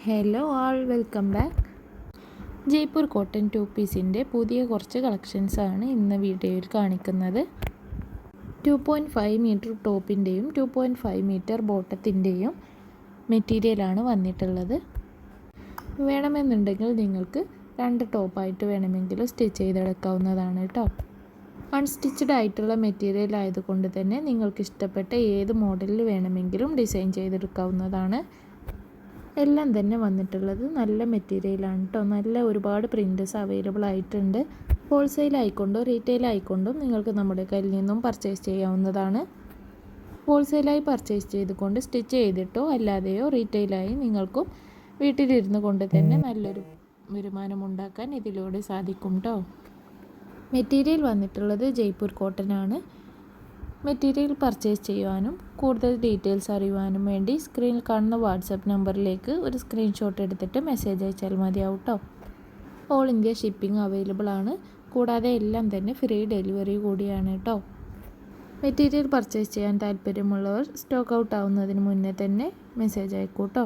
Hello ആൾ, welcome back. Jaipur cotton 2 പീസിൻ്റെ പുതിയ കുറച്ച് കളക്ഷൻസാണ് ഇന്ന് വീഡിയോയിൽ കാണിക്കുന്നത്. 2.5 മീറ്റർ ടോപ്പിൻ്റെയും 2.5 മീറ്റർ ബോട്ടത്തിൻ്റെയും മെറ്റീരിയലാണ് വന്നിട്ടുള്ളത്. വേണമെന്നുണ്ടെങ്കിൽ നിങ്ങൾക്ക് 2 ടോപ്പായിട്ട് വേണമെങ്കിൽ സ്റ്റിച്ച് ചെയ്തെടുക്കാവുന്നതാണ് കേട്ടോ. അൺസ്റ്റിച്ചഡ് ആയിട്ടുള്ള മെറ്റീരിയൽ ആയതുകൊണ്ട് തന്നെ നിങ്ങൾക്ക് ഇഷ്ടപ്പെട്ട ഏത് മോഡലിൽ വേണമെങ്കിലും ഡിസൈൻ ചെയ്തെടുക്കാവുന്നതാണ്. എല്ലാം തന്നെ വന്നിട്ടുള്ളത് നല്ല മെറ്റീരിയലാണ് കേട്ടോ. നല്ല ഒരുപാട് പ്രിൻറ്റ്സ് അവൈലബിൾ ആയിട്ടുണ്ട്. ഹോൾസെയിൽ ആയിക്കൊണ്ടോ റീറ്റെയിൽ ആയിക്കൊണ്ടോ നിങ്ങൾക്ക് നമ്മുടെ കയ്യിൽ നിന്നും പർച്ചേസ് ചെയ്യാവുന്നതാണ്. ഹോൾസെയിലായി പർച്ചേസ് ചെയ്തുകൊണ്ട് സ്റ്റിച്ച് ചെയ്തിട്ടോ അല്ലാതെയോ റീറ്റെയിലായി നിങ്ങൾക്കും വീട്ടിലിരുന്ന് കൊണ്ട് തന്നെ നല്ലൊരു വരുമാനം ഉണ്ടാക്കാൻ ഇതിലൂടെ സാധിക്കും കേട്ടോ. മെറ്റീരിയൽ വന്നിട്ടുള്ളത് ജയ്പൂർ കോട്ടൺ ആണ്. മെറ്റീരിയൽ പർച്ചേസ് ചെയ്യുവാനും കൂടുതൽ ഡീറ്റെയിൽസ് അറിയുവാനും വേണ്ടി സ്ക്രീനിൽ കാണുന്ന വാട്സപ്പ് നമ്പറിലേക്ക് ഒരു സ്ക്രീൻഷോട്ട് എടുത്തിട്ട് മെസ്സേജ് അയച്ചാൽ മതിയാവും കേട്ടോ. ഓൾ ഇന്ത്യ ഷിപ്പിംഗ് അവൈലബിൾ ആണ്. കൂടാതെ എല്ലാം തന്നെ ഫ്രീ ഡെലിവറി കൂടിയാണ് കേട്ടോ. മെറ്റീരിയൽ പർച്ചേസ് ചെയ്യാൻ താല്പര്യമുള്ളവർ സ്റ്റോക്ക് ഔട്ട് ആവുന്നതിന് മുന്നേ തന്നെ മെസ്സേജ് അയക്കൂ കേട്ടോ.